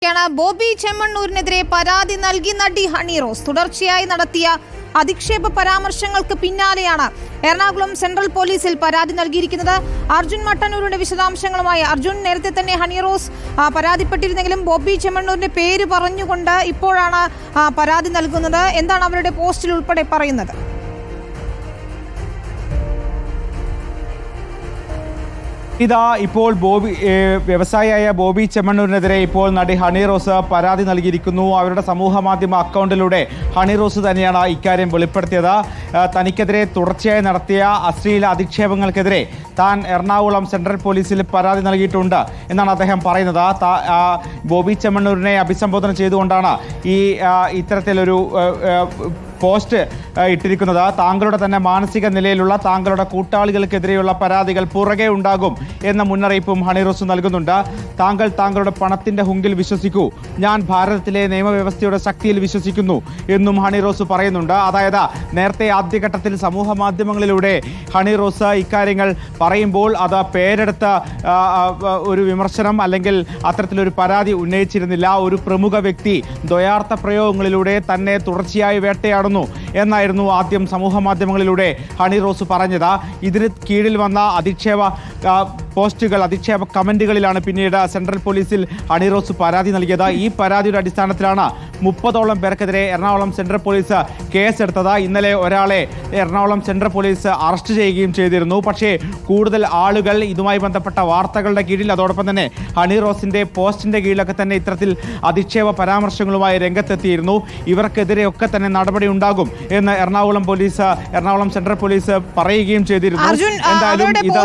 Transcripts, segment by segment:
ബോബി ചെമ്മണ്ണൂരിനെതിരെ പരാതി നൽകി നടി ഹണി റോസ് തുടർച്ചയായി നടത്തിയ അധിക്ഷേപ പരാമർശങ്ങൾക്ക് പിന്നാലെയാണ് എറണാകുളം സെൻട്രൽ പോലീസിൽ പരാതി നൽകിയിരിക്കുന്നത്. അർജുൻ മട്ടന്നൂരിന്റെ വിശദാംശങ്ങളുമായി. അർജുൻ, നേരത്തെ തന്നെ ഹണി റോസ് പരാതിപ്പെട്ടിരുന്നെങ്കിലും ബോബി ചെമ്മണ്ണൂരിന്റെ പേര് പറഞ്ഞുകൊണ്ട് ഇപ്പോഴാണ് പരാതി നൽകുന്നത്. എന്താണ് അവരുടെ പോസ്റ്റിൽ ഉൾപ്പെടെ പറയുന്നത്? ഇതാ ഇപ്പോൾ വ്യവസായിയായ ബോബി ചെമ്മണ്ണൂരിനെതിരെ ഇപ്പോൾ നടി ഹണി റോസ് പരാതി നൽകിയിരിക്കുന്നു. അവരുടെ സമൂഹ മാധ്യമ അക്കൗണ്ടിലൂടെ ഹണി റോസ് തന്നെയാണ് ഇക്കാര്യം വെളിപ്പെടുത്തിയത്. തനിക്കെതിരെ തുടർച്ചയായി നടത്തിയ അശ്ലീല അധിക്ഷേപങ്ങൾക്കെതിരെ താൻ എറണാകുളം സെൻട്രൽ പോലീസിൽ പരാതി നൽകിയിട്ടുണ്ട് എന്നാണ് അദ്ദേഹം പറയുന്നത്. ബോബി ചെമ്മണ്ണൂരിനെ അഭിസംബോധന ചെയ്തുകൊണ്ടാണ് ഇത്തരത്തിലൊരു പോസ്റ്റ് ഇട്ടിരിക്കുന്നത്. താങ്കളുടെ തന്നെ മാനസിക നിലയിലുള്ള താങ്കളുടെ കൂട്ടാളികൾക്കെതിരെയുള്ള പരാതികൾ പുറകെ ഉണ്ടാകും എന്ന മുന്നറിയിപ്പും ഹണി റോസ് നൽകുന്നുണ്ട്. താങ്കളുടെ പണത്തിന്റെ ഹുങ്കിൽ വിശ്വസിക്കൂ, ഞാൻ ഭാരതത്തിലെ നിയമവ്യവസ്ഥയുടെ ശക്തിയിൽ വിശ്വസിക്കുന്നു എന്നും ഹണി റോസ് പറയുന്നുണ്ട്. അതായത് നേരത്തെ ആദ്യഘട്ടത്തിൽ സമൂഹ മാധ്യമങ്ങളിലൂടെ ഹണി റോസ് ഇക്കാര്യങ്ങൾ പറയുമ്പോൾ അത് പേരെടുത്ത ഒരു വിമർശനം അല്ലെങ്കിൽ അത്തരത്തിലൊരു പരാതി ഉന്നയിച്ചിരുന്നില്ല. ഒരു പ്രമുഖ വ്യക്തി ദ്വയാർത്ഥ പ്രയോഗങ്ങളിലൂടെ തന്നെ തുടർച്ചയായി വേട്ടയാടുന്നു എന്നായിരുന്നു ആദ്യം സമൂഹ മാധ്യമങ്ങളിലൂടെ ഹണി റോസ് പറഞ്ഞത്. ഇതിന് കീഴിൽ വന്ന അധിക്ഷേപ പോസ്റ്റുകൾ, അധിക്ഷേപ കമന്റുകളിലാണ് പിന്നീട് സെൻട്രൽ പോലീസിൽ ഹണി റോസ് പരാതി നൽകിയത്. ഈ പരാതിയുടെ അടിസ്ഥാനത്തിലാണ് 30ഓളം പേർക്കെതിരെ എറണാകുളം സെൻട്രൽ പോലീസ് കേസെടുത്തത്. ഇന്നലെ ഒരാളെ എറണാകുളം സെൻട്രൽ പോലീസ് അറസ്റ്റ് ചെയ്യുകയും ചെയ്തിരുന്നു. പക്ഷേ കൂടുതൽ ആളുകൾ ഇതുമായി ബന്ധപ്പെട്ട വാർത്തകളുടെ കീഴിൽ, അതോടൊപ്പം തന്നെ ഹണി റോസിന്റെ പോസ്റ്റിന്റെ കീഴിലൊക്കെ തന്നെ ഇത്തരത്തിൽ അധിക്ഷേപ പരാമർശങ്ങളുമായി രംഗത്തെത്തിയിരുന്നു. ഇവർക്കെതിരെയൊക്കെ തന്നെ നടപടി ഉണ്ടാകും എന്ന് എറണാകുളം സെൻട്രൽ പോലീസ് പറയുകയും ചെയ്തിരുന്നു. എന്തായാലും ഇത്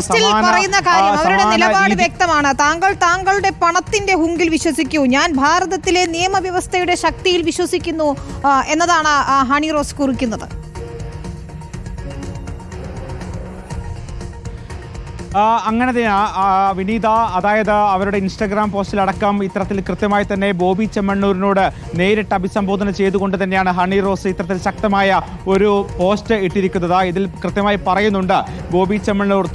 അവരുടെ നിലപാട് വ്യക്തമാണ്. താങ്കളുടെ പണത്തിന്റെ ഹുങ്കിൽ വിശ്വസിക്കൂ, ഞാൻ ഭാരതത്തിലെ നിയമവ്യവസ്ഥയുടെ ശക്തിയിൽ വിശ്വസിക്കുന്നു എന്നതാണ് ഹണി റോസ് കുറിക്കുന്നത്. അങ്ങനെ വിനീത, അതായത് അവരുടെ ഇൻസ്റ്റഗ്രാം പോസ്റ്റിലടക്കം ഇത്തരത്തിൽ കൃത്യമായി തന്നെ ബോബി ചെമ്മണ്ണൂരിനോട് നേരിട്ട് അഭിസംബോധന ചെയ്തുകൊണ്ട് തന്നെയാണ് ഹണി റോസ് ഇത്തരത്തിൽ ശക്തമായ ഒരു പോസ്റ്റ് ഇട്ടിരിക്കുന്നത്. ഇതിൽ കൃത്യമായി പറയുന്നുണ്ട്, ബോബി ചെമ്മണ്ണൂർ,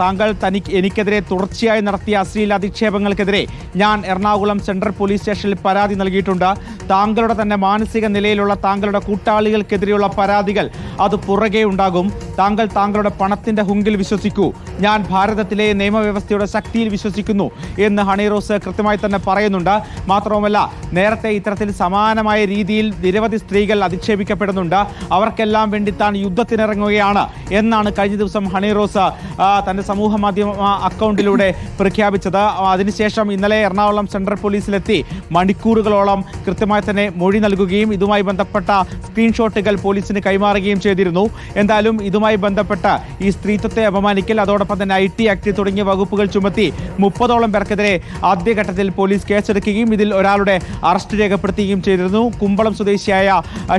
എനിക്കെതിരെ തുടർച്ചയായി നടത്തിയ അശ്ലീല അധിക്ഷേപങ്ങൾക്കെതിരെ ഞാൻ എറണാകുളം സെൻട്രൽ പോലീസ് സ്റ്റേഷനിൽ പരാതി നൽകിയിട്ടുണ്ട്. താങ്കളുടെ തന്നെ മാനസിക നിലയിലുള്ള താങ്കളുടെ കൂട്ടാളികൾക്കെതിരെയുള്ള പരാതികൾ അത് പുറകെ ഉണ്ടാകും. താങ്കളുടെ പണത്തിന്റെ ഹുങ്കിൽ വിശ്വസിക്കൂ, ഞാൻ ഭാരതത്തിലെ നിയമവ്യവസ്ഥയുടെ ശക്തിയിൽ വിശ്വസിക്കുന്നു എന്ന് ഹണി റോസ് കൃത്യമായി തന്നെ പറയുന്നുണ്ട്. മാത്രവുമല്ല, നേരത്തെ ഇത്തരത്തിൽ സമാനമായ രീതിയിൽ നിരവധി സ്ത്രീകൾ അധിക്ഷേപിക്കപ്പെടുന്നുണ്ട്. അവർക്കെല്ലാം വേണ്ടി താൻ യുദ്ധത്തിനിറങ്ങുകയാണ് എന്നാണ് കഴിഞ്ഞ ദിവസം ഹണി റോസ് തന്റെ സമൂഹ മാധ്യമ അക്കൗണ്ടിലൂടെ പ്രഖ്യാപിച്ചത്. അതിനുശേഷം ഇന്നലെ എറണാകുളം സെൻട്രൽ പോലീസിലെത്തി മണിക്കൂറുകളോളം കൃത്യമായി തന്നെ മൊഴി നൽകുകയും ഇതുമായി ബന്ധപ്പെട്ട സ്ക്രീൻഷോട്ടുകൾ പോലീസിന് കൈമാറുകയും ചെയ്തിരുന്നു. എന്തായാലും ഇതുമായി ബന്ധപ്പെട്ട് ഈ സ്ത്രീത്വത്തെ അപമാനിക്കൽ, അതോടൊപ്പം തന്നെ IT ആക്ട് തുടങ്ങിയ വകുപ്പുകൾ ചുമത്തി 30ഓളം പേർക്കെതിരെ ആദ്യഘട്ടത്തിൽ പോലീസ് കേസെടുക്കുകയും ഇതിൽ ഒരാളുടെ അറസ്റ്റ് രേഖപ്പെടുത്തുകയും ചെയ്തിരുന്നു. കുമ്പളം സ്വദേശിയായ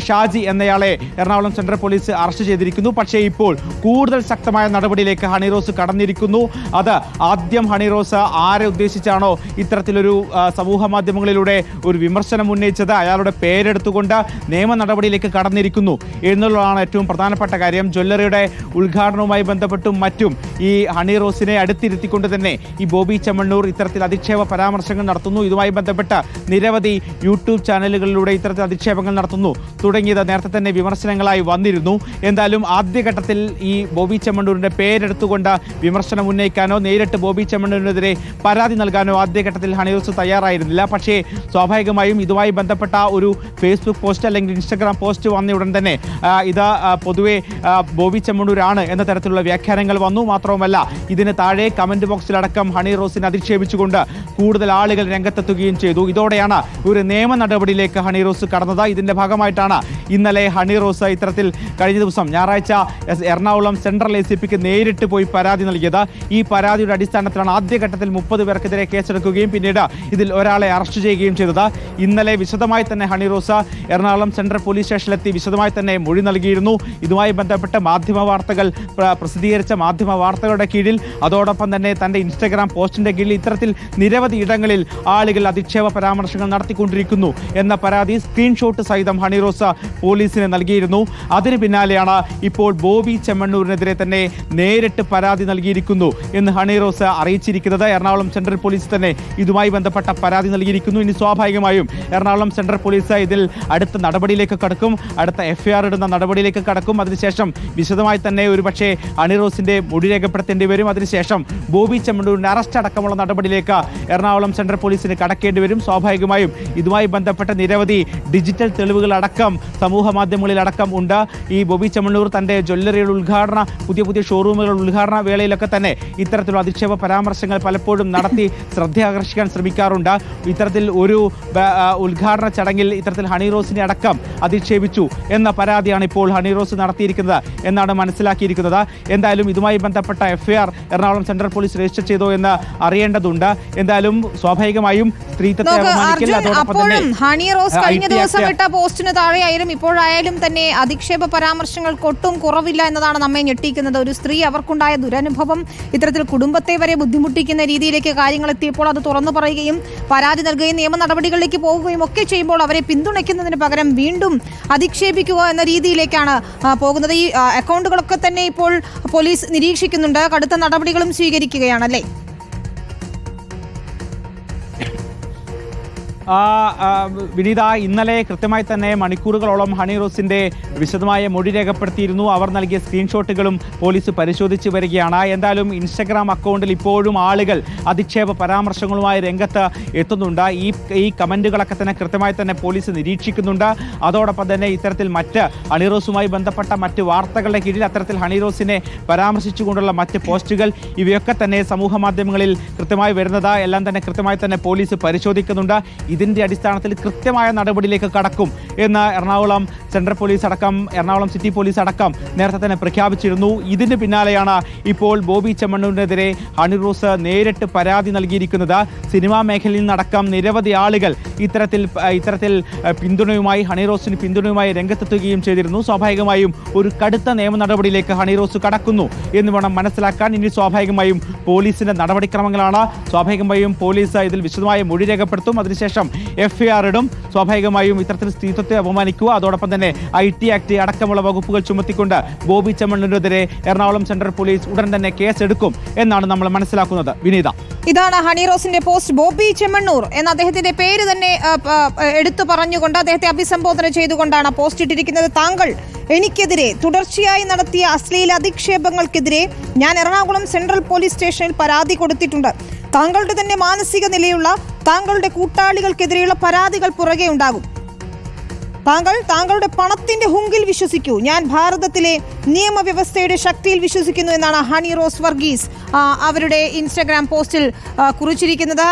ഷാജി എന്നയാളെ എറണാകുളം സെൻട്രൽ പോലീസ് അറസ്റ്റ് ചെയ്തിരിക്കുന്നു. പക്ഷേ ഇപ്പോൾ കൂടുതൽ ശക്തമായ നടപടിയിലേക്ക് ഹണി റോസ് കടന്നിരിക്കുന്നു. അത് ആദ്യം ഹണി റോസ് ആരെ ഉദ്ദേശിച്ചാണോ ഇത്തരത്തിലൊരു സമൂഹ മാധ്യമങ്ങളിലൂടെ ഒരു വിമർശനം ഉന്നയിച്ചത്, അയാളുടെ പേരെടുത്തുകൊണ്ട് നിയമ നടപടിയിലേക്ക് കടന്നിരിക്കുന്നു എന്നുള്ളതാണ് ഏറ്റവും പ്രധാനപ്പെട്ട കാര്യം. ജ്വല്ലറിയുടെ ഉദ്ഘാടനവുമായി ബന്ധപ്പെട്ടും മറ്റും ഈ ഹണി റോസിനെ അടുത്തിരുത്തിക്കൊണ്ട് തന്നെ ഈ ബോബി ചെമ്മണ്ണൂർ ഇത്തരത്തിൽ അധിക്ഷേപ പരാമർശങ്ങൾ നടത്തുന്നു. ഇതുമായി ബന്ധപ്പെട്ട് നിരവധി യൂട്യൂബ് ചാനലുകളിലൂടെ ഇത്തരത്തിൽ അധിക്ഷേപങ്ങൾ നടത്തുന്നു തുടങ്ങിയത് നേരത്തെ തന്നെ വിമർശനങ്ങളായി വന്നിരുന്നു. എന്തായാലും ആദ്യഘട്ടത്തിൽ ഈ ബോബി ചെമ്മണ്ണൂരിന്റെ പേരെടുത്തുകൊണ്ട് വിമർശനം ഉന്നയിക്കാനോ നേരിട്ട് ബോബി ചെമ്മണ്ണൂരിനെതിരെ പരാതി നൽകാനോ ആദ്യഘട്ടത്തിൽ ഹണി റോസ് തയ്യാറായിരുന്നില്ല. പക്ഷേ സ്വാഭാവികമായും ഇതുമായി ബന്ധപ്പെട്ട ഒരു ഫേസ്ബുക്ക് പോസ്റ്റ് അല്ലെങ്കിൽ ഇൻസ്റ്റഗ്രാം പോസ്റ്റ് വന്ന ഉടൻ തന്നെ ഇത് പൊതുവെ ബോബി ചെമ്മണ്ണൂരാണ് എന്ന തരത്തിലുള്ള വ്യാഖ്യാനങ്ങൾ വന്നു. മാത്രവുമല്ല, ഇതിന് താഴെ കമന്റ് ബോക്സിലടക്കം ഹണി റോസിനെ അധിക്ഷേപിച്ചുകൊണ്ട് കൂടുതൽ ആളുകൾ രംഗത്തെത്തുകയും ചെയ്തു. ഇതോടെയാണ് ഒരു നിയമ നടപടിയിലേക്ക് ഹണി റോസ് കടന്നത്. ഇതിന്റെ ഭാഗമായിട്ടാണ് ഇന്നലെ ഹണി റോസ് ഇത്തരത്തിൽ കഴിഞ്ഞ ദിവസം ഞായറാഴ്ച എറണാകുളം സെൻട്രൽ ACPക്ക് നേരിട്ട് പോയി പരാതി നൽകിയത്. ഈ പരാതിയുടെ അടിസ്ഥാനത്തിലാണ് ആദ്യഘട്ടത്തിൽ 30 പേർക്കെതിരെ കേസെടുക്കുകയും പിന്നീട് ഇതിൽ ഒരാളെ അറസ്റ്റ് ചെയ്യുകയും ചെയ്തത്. ഇന്നലെ വിശദമായി തന്നെ ഹണി റോസ് എറണാകുളം സെൻട്രൽ പോലീസ് സ്റ്റേഷനിലെത്തി വിശദമായി തന്നെ മൊഴി നൽകിയിരുന്നു. ഇതുമായി ബന്ധപ്പെട്ട് മാധ്യമ വാർത്തകൾ പ്രസിദ്ധീകരിച്ച മാധ്യമ വാർത്തകളുടെ കീഴിൽ, അതോടൊപ്പം അതോടൊപ്പം തന്നെ തന്റെ ഇൻസ്റ്റഗ്രാം പോസ്റ്റിന്റെ കീഴിൽ ഇത്തരത്തിൽ നിരവധി ഇടങ്ങളിൽ ആളുകൾ അധിക്ഷേപ പരാമർശങ്ങൾ നടത്തിക്കൊണ്ടിരിക്കുന്നു എന്ന പരാതി സ്ക്രീൻഷോട്ട് സഹിതം ഹണിറോസ് പോലീസിന് നൽകിയിരുന്നു. അതിന് പിന്നാലെയാണ് ഇപ്പോൾ ബോബി ചെമ്മണ്ണൂരിനെതിരെ തന്നെ നേരിട്ട് പരാതി നൽകിയിരിക്കുന്നു എന്ന് ഹണിറോസ് അറിയിച്ചിരിക്കുന്നത്. എറണാകുളം സെൻട്രൽ പോലീസ് തന്നെ ഇതുമായി ബന്ധപ്പെട്ട പരാതി നൽകിയിരിക്കുന്നു. ഇനി സ്വാഭാവികമായും എറണാകുളം സെൻട്രൽ പോലീസ് ഇതിൽ അടുത്ത നടപടിയിലേക്ക് കടക്കും, അടുത്ത FIR ഇടുന്ന നടപടിയിലേക്ക് കടക്കും. അതിനുശേഷം വിശദമായി തന്നെ ഒരുപക്ഷെ ഹണിറോസിന്റെ മൊഴി രേഖപ്പെടുത്തേണ്ടി വരും. അതിനുശേഷം ബോബി ചെമ്മണ്ണൂരിന്റെ അറസ്റ്റ് അടക്കമുള്ള നടപടിയിലേക്ക് എറണാകുളം സെൻട്രൽ പോലീസിന് കടക്കേണ്ടി വരും. സ്വാഭാവികമായും ഇതുമായി ബന്ധപ്പെട്ട നിരവധി ഡിജിറ്റൽ തെളിവുകൾ അടക്കം സമൂഹ മാധ്യമങ്ങളിൽ അടക്കം ഉണ്ട്. ഈ ബോബി ചെമ്മണ്ണൂർ തന്റെ ജ്വല്ലറിയുടെ ഉദ്ഘാടന പുതിയ ഷോറൂമുകളുടെ ഉദ്ഘാടന വേളയിലൊക്കെ തന്നെ ഇത്തരത്തിലുള്ള അധിക്ഷേപ പരാമർശങ്ങൾ പലപ്പോഴും നടത്തി ശ്രദ്ധ ആകർഷിക്കാൻ ശ്രമിക്കാറുണ്ട്. ഇത്തരത്തിൽ ഒരു ഉദ്ഘാടന ചടങ്ങിൽ ഇത്തരത്തിൽ ഹണിറോസിനെ അടക്കം അധിക്ഷേപിച്ചു എന്ന പരാതിയാണ് ഇപ്പോൾ ഹണിറോസ് നടത്തിയിരിക്കുന്നത് എന്നാണ് മനസ്സിലാക്കിയിരിക്കുന്നത്. എന്തായാലും ഇതുമായി ബന്ധപ്പെട്ട FIR Ernakulam central police register ചെയ്തോ എന്ന് അറിയേണ്ടതുണ്ട്. എന്തായാലും സ്വാഭാവികമായും സ്ത്രീത്വത്തെ അപമാനിക്കൽ, അതോടൊപ്പം തന്നെ ഹണിറോസ് കഴിഞ്ഞ ദിവസം ഇട്ട പോസ്റ്റിന് താഴെയായാലും ഇപ്പോഴായാലും തന്നെ അധിക്ഷേപ പരാമർശങ്ങൾക്ക് ഒട്ടും കുറവില്ല എന്നതാണ് നമ്മെ ഞെട്ടിക്കുന്നത്. ഒരു സ്ത്രീ അവർക്കുണ്ടായ ദുരനുഭവം ഇത്തരത്തിൽ കുടുംബത്തെ വരെ ബുദ്ധിമുട്ടിക്കുന്ന രീതിയിലേക്ക് കാര്യങ്ങൾ എത്തിയപ്പോൾ അത് തുറന്നു പറയുകയും പരാതി നൽകുകയും നിയമ നടപടികളിലേക്ക് പോവുകയും ഒക്കെ ചെയ്യുമ്പോൾ അവരെ പിന്തുണയ്ക്കുന്നതിന് പകരം വീണ്ടും അധിക്ഷേപിക്കുക എന്ന രീതിയിലേക്കാണ് പോകുന്നത്. ഈ അക്കൗണ്ടുകളൊക്കെ തന്നെ ഇപ്പോൾ പോലീസ് നിരീക്ഷിക്കുന്നുണ്ട്, കടുത്ത നടപടികളും സ്വീകരിക്കുകയാണല്ലേ? വിനീത, ഇന്നലെ കൃത്യമായി തന്നെ മണിക്കൂറുകളോളം ഹണിറോസിന്റെ വിശദമായ മൊഴി രേഖപ്പെടുത്തിയിരുന്നു. അവർ നൽകിയ സ്ക്രീൻഷോട്ടുകളും പോലീസ് പരിശോധിച്ച് വരികയാണ്. എന്തായാലും ഇൻസ്റ്റഗ്രാം അക്കൗണ്ടിൽ ഇപ്പോഴും ആളുകൾ അധിക്ഷേപ പരാമർശങ്ങളുമായി രംഗത്ത് എത്തുന്നുണ്ട്. ഈ കമന്റുകളൊക്കെ തന്നെ കൃത്യമായി തന്നെ പോലീസ് നിരീക്ഷിക്കുന്നുണ്ട്. അതോടൊപ്പം തന്നെ ഇത്തരത്തിൽ മറ്റ് ഹണിറോസുമായി ബന്ധപ്പെട്ട മറ്റ് വാർത്തകളുടെ കീഴിൽ അത്തരത്തിൽ ഹണിറോസിനെ പരാമർശിച്ചുകൊണ്ടുള്ള മറ്റ് പോസ്റ്റുകൾ ഇവയൊക്കെ തന്നെ സമൂഹ മാധ്യമങ്ങളിൽ കൃത്യമായി വരുന്നത് എല്ലാം തന്നെ കൃത്യമായി തന്നെ പോലീസ് പരിശോധിക്കുന്നുണ്ട്. ഇതിന്റെ അടിസ്ഥാനത്തിൽ കൃത്യമായ നടപടിയിലേക്ക് കടക്കും എന്ന് എറണാകുളം സെൻട്രൽ പോലീസ് അടക്കം എറണാകുളം സിറ്റി പോലീസ് അടക്കം നേരത്തെ തന്നെ പ്രഖ്യാപിച്ചിരുന്നു. ഇതിന് പിന്നാലെയാണ് ഇപ്പോൾ ബോബി ചെമ്മണ്ണൂരിനെതിരെ ഹണിറോസ് നേരിട്ട് പരാതി നൽകിയിരിക്കുന്നത്. സിനിമാ മേഖലയിൽ നിന്നടക്കം നിരവധി ആളുകൾ ഇത്തരത്തിൽ പിന്തുണയുമായി ഹണിറോസിന് പിന്തുണയുമായി രംഗത്തെത്തുകയും ചെയ്തിരുന്നു. സ്വാഭാവികമായും ഒരു കടുത്ത നിയമ നടപടിയിലേക്ക് ഹണിറോസ് കടക്കുന്നു എന്ന് വേണം മനസ്സിലാക്കാൻ. ഇനി സ്വാഭാവികമായും പോലീസിന്റെ നടപടിക്രമങ്ങളാണ്. സ്വാഭാവികമായും പോലീസ് ഇതിൽ വിശദമായ മൊഴി രേഖപ്പെടുത്തും. അതിനുശേഷം FIR ഇടും. സ്വാഭാവികമായും ഇത്തരത്തിൽ സ്ത്രീത്വത്തെ അപമാനിക്കുക, അതോടൊപ്പം തന്നെ IT ആക്ട് അടക്കമുള്ള വകുപ്പുകൾ ചുമത്തിക്കൊണ്ട് ബോബി ചെമ്മണ്ണൂരിനെതിരെ എറണാകുളം സെൻട്രൽ പോലീസ് ഉടൻ തന്നെ കേസെടുക്കും എന്നാണ് നമ്മൾ മനസ്സിലാക്കുന്നത്. വിനീത, ഇതാണ് ഹണിറോസിന്റെ പോസ്റ്റ്. ബോബി ചെമ്മണ്ണൂർ എന്ന അദ്ദേഹത്തിന്റെ പേര് തന്നെ എടുത്തു പറഞ്ഞുകൊണ്ട് അദ്ദേഹത്തെ അഭിസംബോധന ചെയ്തുകൊണ്ടാണ് പോസ്റ്റ് ഇട്ടിരിക്കുന്നത്. താങ്കൾ എനിക്കെതിരെ തുടർച്ചയായി നടത്തിയ അശ്ലീല അധിക്ഷേപങ്ങൾക്കെതിരെ ഞാൻ എറണാകുളം സെൻട്രൽ പോലീസ് സ്റ്റേഷനിൽ പരാതി കൊടുത്തിട്ടുണ്ട്. താങ്കളുടെ തന്നെ മാനസിക നിലയുള്ള താങ്കളുടെ കൂട്ടാളികൾക്കെതിരെയുള്ള പരാതികൾ പുറകെ ഉണ്ടാകും. താങ്കളുടെ പണത്തിന്റെ ഹുങ്കിൽ വിശ്വസിക്കൂ. ഞാൻ ഭാരതത്തിലെ നിയമവ്യവസ്ഥയുടെ ശക്തിയിൽ വിശ്വസിക്കുന്നു എന്നാണ് ഹണിറോസ് വർഗീസ് അവരുടെ ഇൻസ്റ്റഗ്രാം പോസ്റ്റിൽ കുറിച്ചിരിക്കുന്നത്.